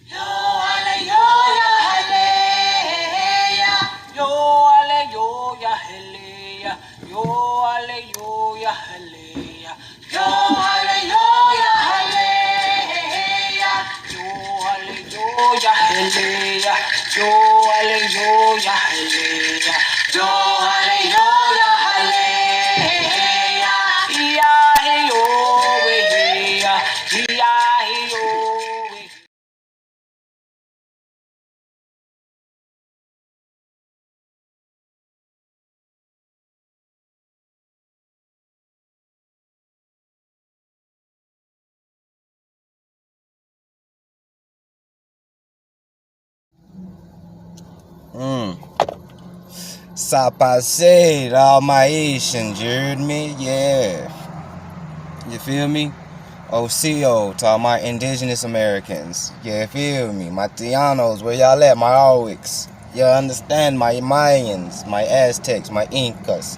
Yo hallelujah, hallelujah. Yo hallelujah, hallelujah. Yo hallelujah, hallelujah. Yo hallelujah, hallelujah. Yo hallelujah, hallelujah. Yo hallelujah, hallelujah. Yo hallelujah, hallelujah. Iya-hi-yo, iya, iya-hi-yo. Sapase, all my Asians, you heard me? Yeah. You feel me? OCO to all my Indigenous Americans. Yeah, feel me? My Tianos, where y'all at? My Awiks. You understand? My Mayans, my Aztecs, my Incas,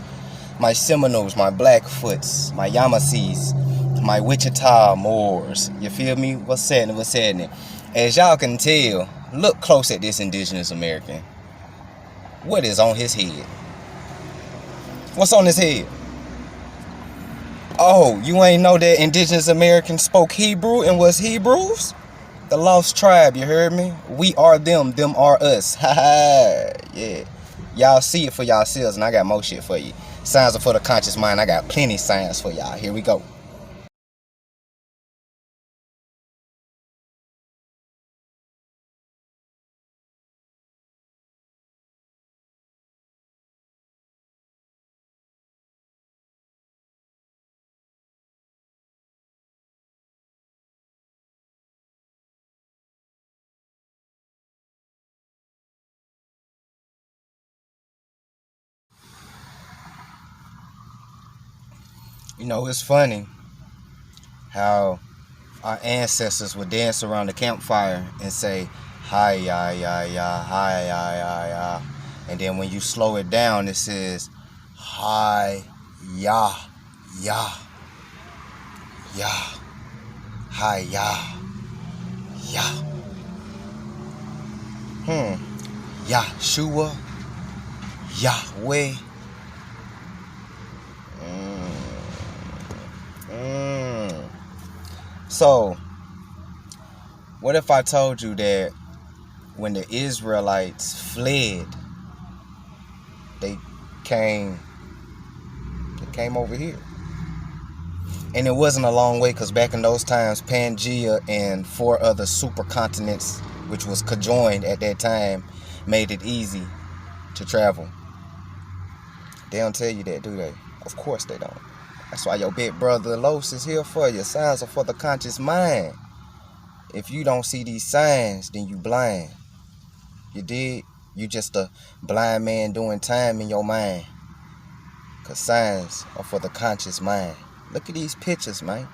my Seminoles, my Blackfoots, my Yamasees, my Wichita Moors. You feel me? What's happening? What's happening? As y'all can tell, look close at this Indigenous American. What is on his head? What's on his head? Oh, you ain't know that Indigenous Americans spoke Hebrew and was Hebrews? The lost tribe, you heard me? We are them are us. Ha ha, yeah. Y'all see it for yourselves, and I got more shit for you. Signs are for the conscious mind. I got plenty signs for y'all. Here we go. You know, it's funny how our ancestors would dance around the campfire and say, hi, ya, ya, ya, hi, ya, ya, ya. And then when you slow it down, it says, hi, ya, ya, ya, hi, ya, ya. Yahshua, Yahweh. So, what if I told you that when the Israelites fled, they came over here? And it wasn't a long way, because back in those times, Pangea and 4 other supercontinents, which was conjoined at that time, made it easy to travel. They don't tell you that, do they? Of course they don't. That's why your big brother Los is here for you. Signs are for the conscious mind. If you don't see these signs, then you blind. You dig? You just a blind man doing time in your mind. Because signs are for the conscious mind. Look at these pictures, man.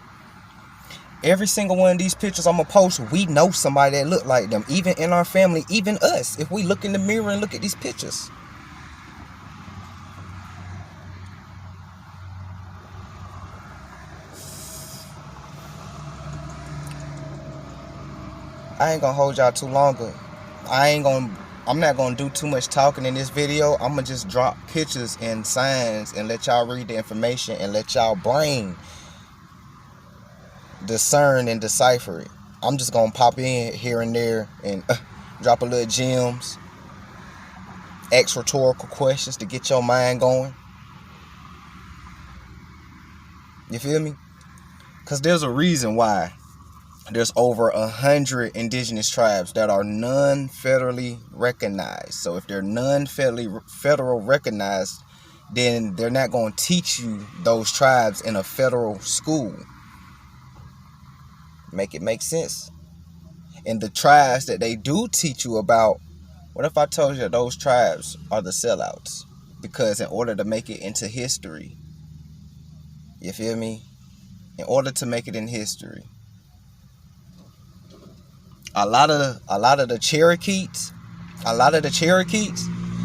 Every single one of these pictures I'm going to post, we know somebody that look like them. Even in our family, even us. If we look in the mirror and look at these pictures. I ain't gonna hold y'all too longer. I'm not gonna do too much talking in this video. I'm gonna just drop pictures and signs and let y'all read the information and let y'all brain discern and decipher it. I'm just gonna pop in here and there and drop a little gems, ask rhetorical questions to get your mind going. You feel me? Because there's a reason why there's over 100 indigenous tribes that are non-federally recognized. So if they're federal recognized, then they're not going to teach you those tribes in a federal school. Make it make sense? And the tribes that they do teach you about, what if I told you that those tribes are the sellouts? Because in order to make it into history, you feel me? In order to make it in history, a lot of the Cherokees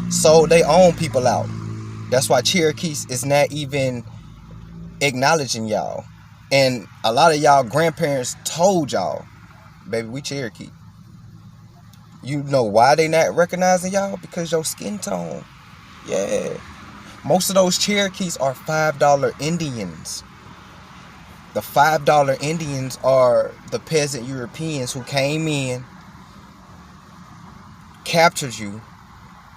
sold their own people out. That's why Cherokees is not even acknowledging y'all. And a lot of y'all grandparents told y'all, baby, we Cherokee. You know why they not recognizing y'all? Because your skin tone. Yeah. Most of those Cherokees are $5 Indians. The $5 Indians are the peasant Europeans who came in, captured you,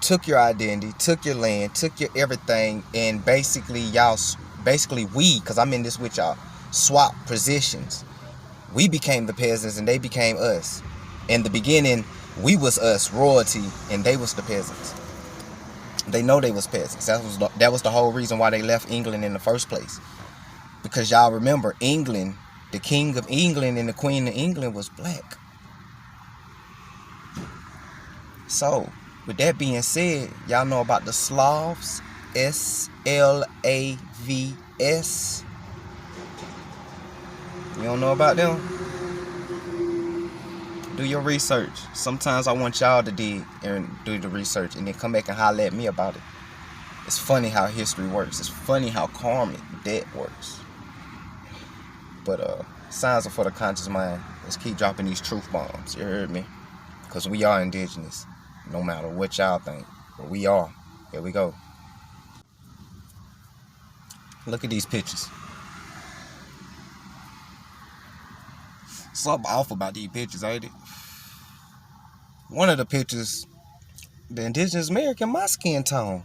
took your identity, took your land, took your everything, and basically we, because I'm in this with y'all, swap positions. We became the peasants and they became us. In the beginning, we was us, royalty, and they was the peasants. They know they was peasants. That was the whole reason why they left England in the first place. Because y'all remember, England, the king of England and the queen of England was black. So, with that being said, y'all know about the Slavs, Slavs. You don't know about them? Do your research. Sometimes I want y'all to dig and do the research and then come back and holler at me about it. It's funny how history works. It's funny how karmic debt works. But signs are for the conscious mind. Let's keep dropping these truth bombs. You heard me? Because we are indigenous. No matter what y'all think. But we are. Here we go. Look at these pictures. Something off about these pictures, ain't it? One of the pictures, the indigenous American, my skin tone.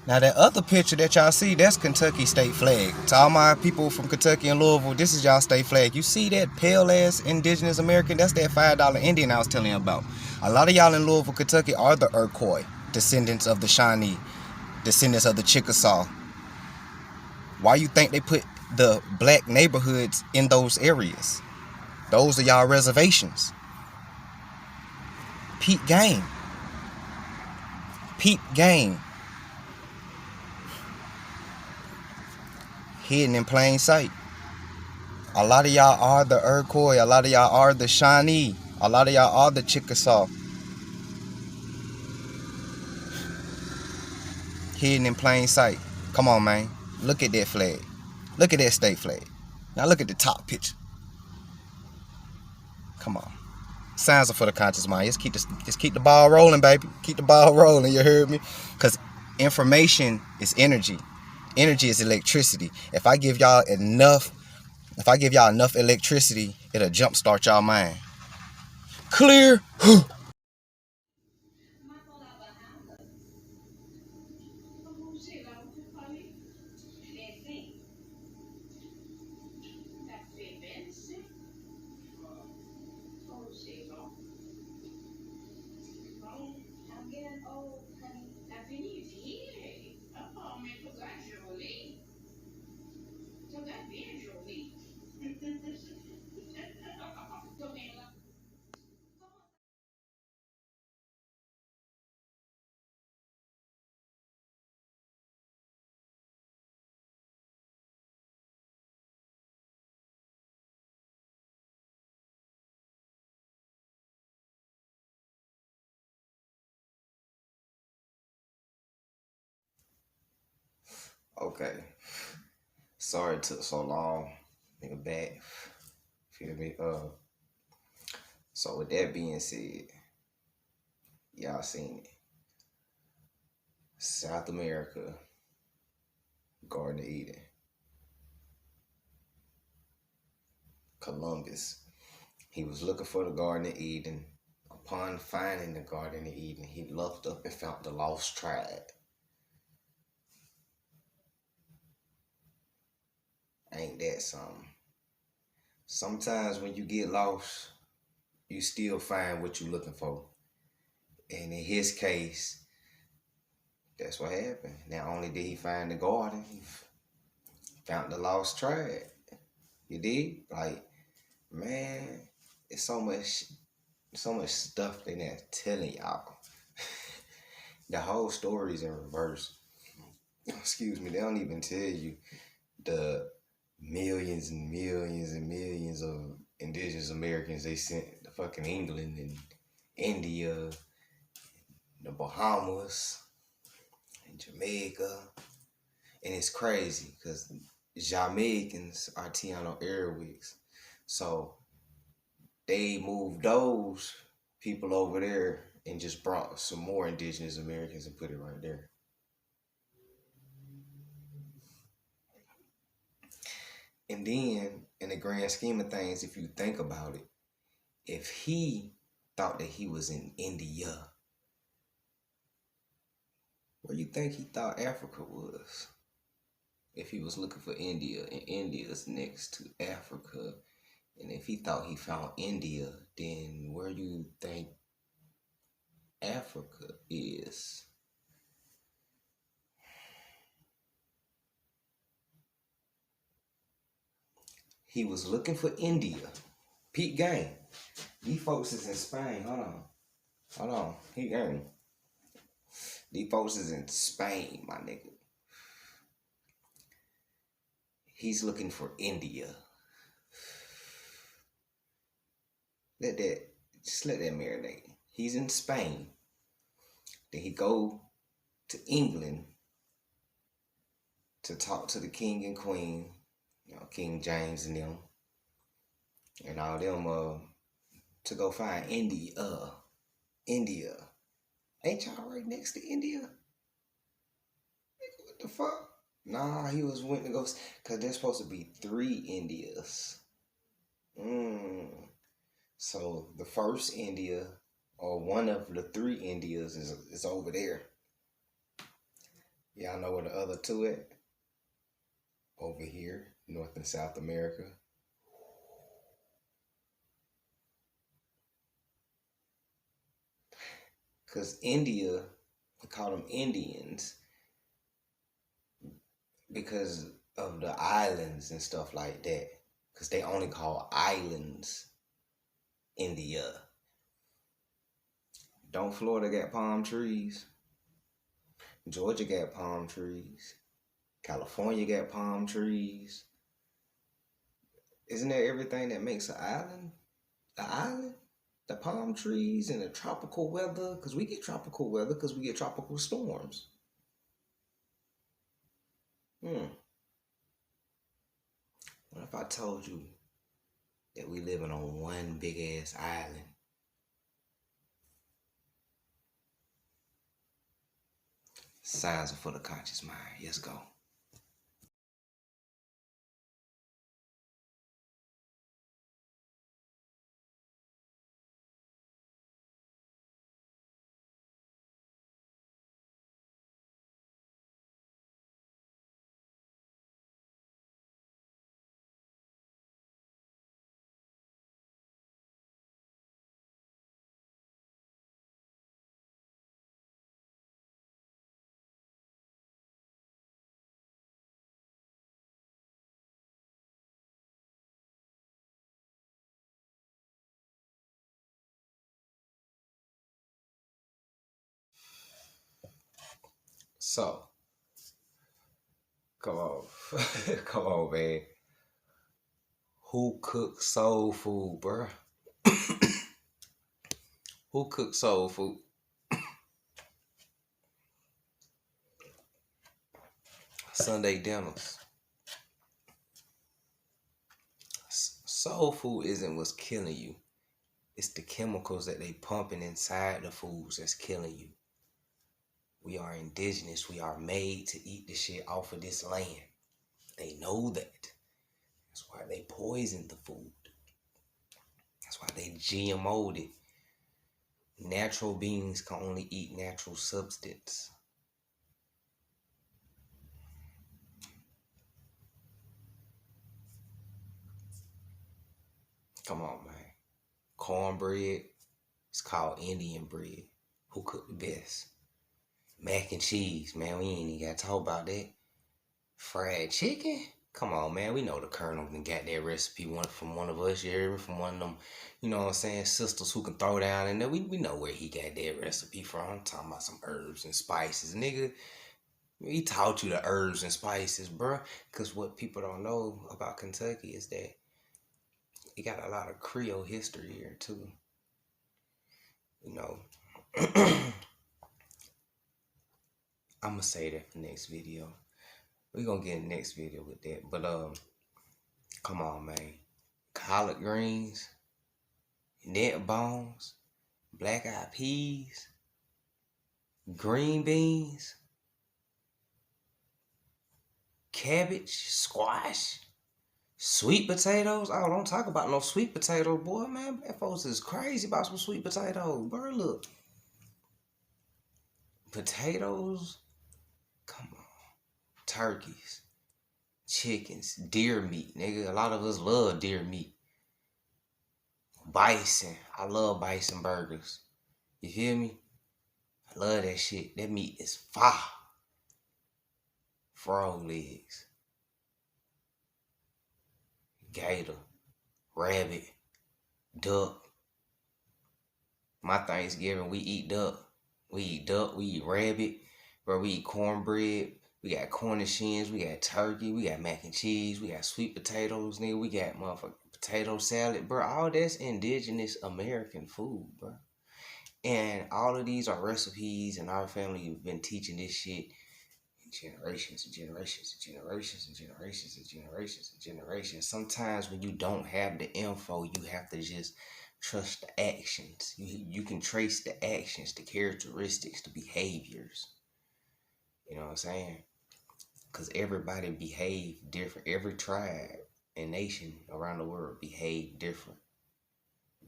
Now that other picture that y'all see, that's Kentucky state flag. To all my people from Kentucky and Louisville, this is y'all state flag. You see that pale ass indigenous American? That's that $5 Indian I was telling you about. A lot of y'all in Louisville, Kentucky are the Iroquois, descendants of the Shawnee, descendants of the Chickasaw. Why you think they put the black neighborhoods in those areas? Those are y'all reservations. Peep game. Peep game. Hidden in plain sight. A lot of y'all are the Iroquois. A lot of y'all are the Shawnee. A lot of y'all are the Chickasaw. Hidden in plain sight. Come on, man. Look at that flag. Look at that state flag. Now look at the top picture. Come on. Signs are for the conscious mind. Just keep the ball rolling, baby. Keep the ball rolling. You heard me? Because information is energy. Energy is electricity. If I give y'all enough electricity, it'll jumpstart y'all mind. Clear. Okay. Sorry it took so long. Nigga back. Feel me? So with that being said, y'all seen it. South America, Garden of Eden. Columbus. He was looking for the Garden of Eden. Upon finding the Garden of Eden, he looked up and found the lost tribe. Ain't that something? Sometimes when you get lost, you still find what you're looking for. And in his case, that's what happened. Not only did he find the garden, he found the lost tribe. You did? Like, man, it's so much stuff they're not telling y'all. The whole story's in reverse. Excuse me, they don't even tell you the millions and millions and millions of indigenous Americans they sent to fucking England and India, the Bahamas, and Jamaica. And it's crazy because Jamaicans are Tiano Airwigs. So they moved those people over there and just brought some more indigenous Americans and put it right there. And then, in the grand scheme of things, if you think about it, if he thought that he was in India, where you think he thought Africa was? If he was looking for India, and India's next to Africa, and if he thought he found India, then where do you think Africa is? He was looking for India. Pete Gang. These folks is in Spain. Hold on. He gang. These folks is in Spain, my nigga. He's looking for India. Let that marinate. He's in Spain. Then he go to England to talk to the king and queen, King James and them, and all them to go find India. India. Ain't y'all right next to India? What the fuck? Nah, he went to go, cause there's supposed to be 3 Indias. So the first India, or one of the 3 Indias, is over there. Y'all know where the other 2 at? Over here, North and South America. Because India, we call them Indians because of the islands and stuff like that. Because they only call islands India. Don't Florida got palm trees? Georgia got palm trees. California got palm trees. Isn't that everything that makes an island? An island? The palm trees and the tropical weather, because we get tropical weather because we get tropical storms. What if I told you that we living on one big ass island? Signs are for the conscious mind. Let's go. So, come on. Come on, man. Who cooks soul food, bruh? Who cooks soul food? Sunday dinners. Soul food isn't what's killing you. It's the chemicals that they pumping inside the foods that's killing you. We are indigenous. We are made to eat the shit off of this land. They know that. That's why they poisoned the food. That's why they GMO'd it. Natural beings can only eat natural substance. Come on, man. Cornbread, it's called Indian bread. Who cooked the best? Mac and cheese, man. We ain't even got to talk about that. Fried chicken? Come on, man. We know the Colonel and got that recipe from one of us, you hear me? From one of them, you know what I'm saying, sisters who can throw down in there. We know where he got that recipe from. I'm talking about some herbs and spices. Nigga, he taught you the herbs and spices, bruh. Because what people don't know about Kentucky is that it got a lot of Creole history here, too. You know. I'm going to say that for next video. We're going to get in the next video with that. But, come on, man. Collard greens, neck bones, black-eyed peas, green beans, cabbage, squash, sweet potatoes. Oh, don't talk about no sweet potatoes, boy, man. Black folks is crazy about some sweet potatoes, bro. Look, potatoes, come on, turkeys, chickens, deer meat, nigga. A lot of us love deer meat. Bison, I love bison burgers. You feel me? I love that shit. That meat is fire. Frog legs, gator, rabbit, duck. My Thanksgiving, we eat duck. We eat duck, we eat rabbit, bro. We eat cornbread. We got corn and shins, we got turkey, we got mac and cheese, we got sweet potatoes, nigga. We got motherfucking potato salad, bro. All that's indigenous American food, bro. And all of these are recipes, and our family have been teaching this shit generations and generations and generations and generations and generations and generations. Sometimes when you don't have the info, you have to just trust the actions. You can trace the actions, the characteristics, the behaviors. You know what I'm saying? Because everybody behave different. Every tribe and nation around the world behave different.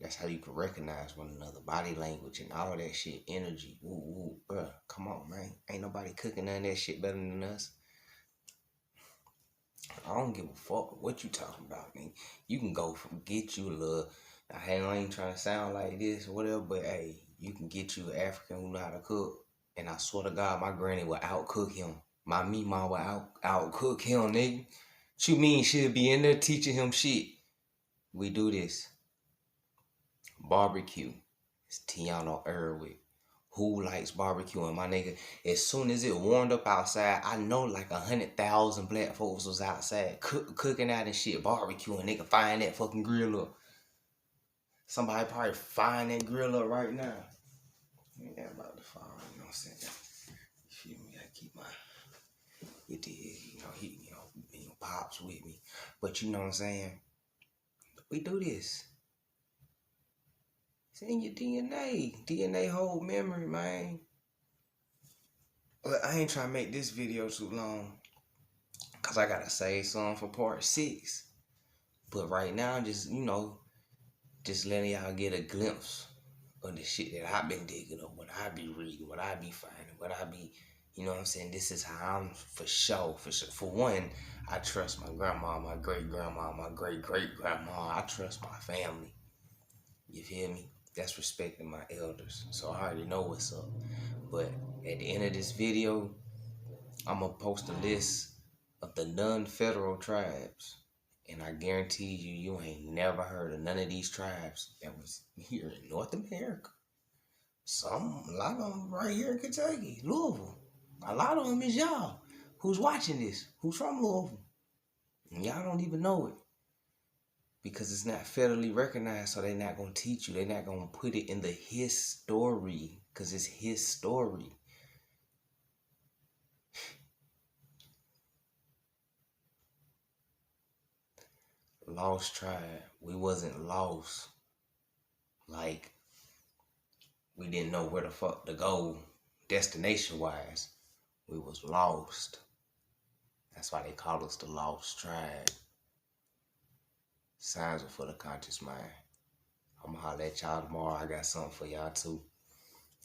That's how you can recognize one another. Body language and all that shit. Energy. Woo, woo, bruh. Come on, man. Ain't nobody cooking none of that shit better than us. I don't give a fuck what you talking about, man. You can go from get you a little. I ain't trying to sound like this or whatever, but hey, you can get you an African who know how to cook. And I swear to God, my granny will outcook him. My mama will outcook him, nigga. What you mean she'll be in there teaching him shit? We do this. Barbecue. It's Tiano Irwick. Who likes barbecuing, my nigga? As soon as it warmed up outside, I know like 100,000 black folks was outside cooking out and shit, barbecuing. They can find that fucking grill up. Somebody probably find that grill up right now. Ain't that about to fall, you know what I'm saying? You feel me? I keep my, pops with me. But you know what I'm saying? We do this. It's in your DNA. DNA hold memory, man. But I ain't trying to make this video too long, because I got to save some for part 6. But right now, just letting y'all get a glimpse of the shit that I've been digging up, what I be reading, what I be finding, what I be, you know what I'm saying? This is how I'm for sure. For one, I trust my grandma, my great-grandma, my great-great-grandma. I trust my family. You feel me? That's respecting my elders. So I already know what's up. But at the end of this video, I'm going to post a list of the non-federal tribes. And I guarantee you ain't never heard of none of these tribes that was here in North America. A lot of them right here in Kentucky, Louisville. A lot of them is y'all who's watching this, who's from Louisville. And y'all don't even know it. Because it's not federally recognized, so they're not going to teach you. They're not going to put it in the his story, because it's his story. Lost tribe. We wasn't lost. Like, we didn't know where the fuck to go destination-wise. We was lost. That's why they call us the lost tribe. Signs are for the conscious mind. I'm gonna holler at y'all tomorrow. I got something for y'all too.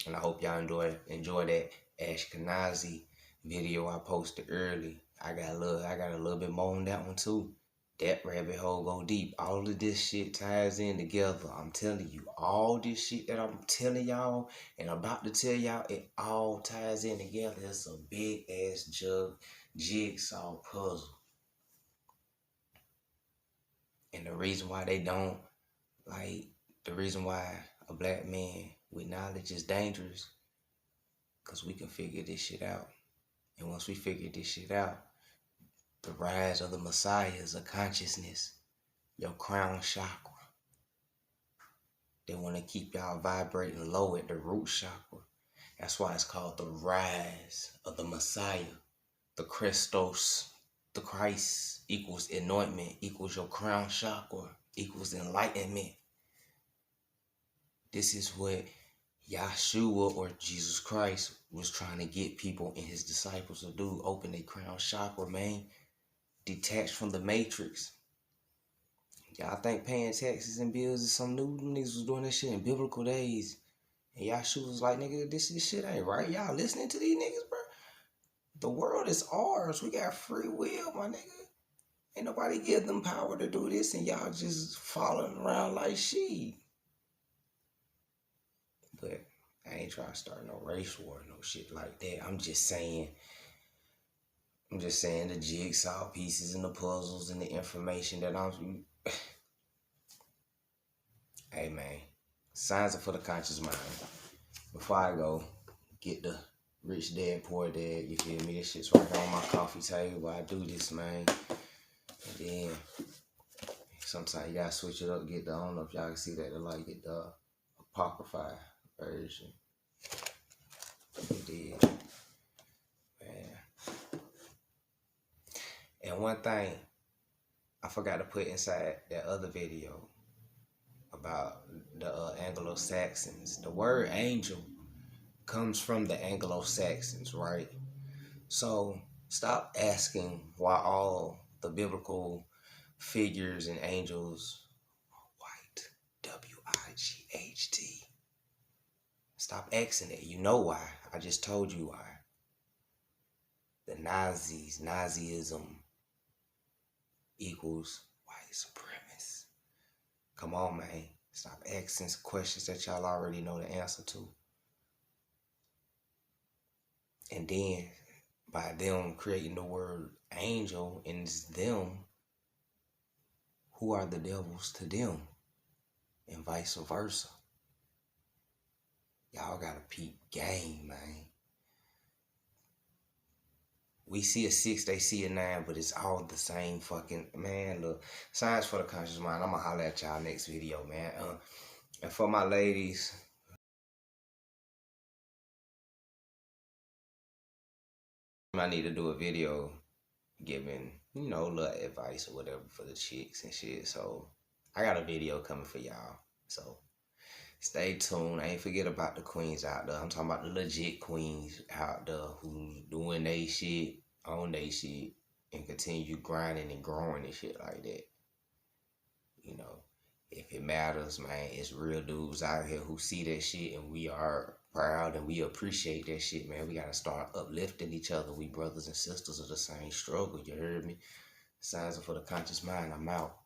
And I hope y'all enjoy that Ashkenazi video I posted early. I got a little bit more on that one too. That rabbit hole go deep. All of this shit ties in together. I'm telling you, all this shit that I'm telling y'all and about to tell y'all, it all ties in together. It's a big ass jigsaw puzzle. And the reason why they don't, the reason why a black man with knowledge is dangerous, because we can figure this shit out. And once we figure this shit out, the rise of the messiahs of consciousness, your crown chakra, they want to keep y'all vibrating low at the root chakra. That's why it's called the rise of the messiah. The Christos, the Christ equals anointment, equals your crown chakra, equals enlightenment. This is what Yahshua or Jesus Christ was trying to get people and his disciples to do, open their crown chakra, man. Detached from the matrix. Y'all think paying taxes and bills is some new? Them niggas was doing that shit in biblical days. And Yahshua was like, nigga, this shit ain't right. Y'all listening to these niggas, bro? The world is ours. We got free will, my nigga. Ain't nobody give them power to do this, and y'all just following around like sheep. But I ain't trying to start no race war, no shit like that. I'm just saying the jigsaw pieces and the puzzles and the information that I'm... Hey, man. Signs are for the conscious mind. Before I go, get the Rich Dad, Poor Dad, you feel me? This shit's right here on my coffee table. I do this, man. And then sometimes you gotta switch it up, get the, I don't know if y'all can see that, like get the apocrypha version. You did. Man. And one thing I forgot to put inside that other video about the Anglo-Saxons. The word angel comes from the Anglo-Saxons, right? So stop asking why all the biblical figures and angels are white. W-I-G-H-T. Stop asking that. You know why. I just told you why. The Nazism equals white supremacists. Come on, man. Stop asking questions that y'all already know the answer to. And then, by them creating the word angel and it's them, who are the devils to them? And vice versa. Y'all gotta peep game, man. We see a 6, they see a 9, but it's all the same fucking... Man, look. Science for the conscious mind. I'm gonna holler at y'all next video, man. And for my ladies... I need to do a video giving, you know, little advice or whatever for the chicks and shit. So, I got a video coming for y'all. So, stay tuned. I ain't forget about the queens out there. I'm talking about the legit queens out there who doing they shit, on they shit, and continue grinding and growing and shit like that. You know, if it matters, man, it's real dudes out here who see that shit, and we are proud and we appreciate that shit, man. We gotta start uplifting each other. We brothers and sisters of the same struggle, you heard me? Signs are for the conscious mind. I'm out.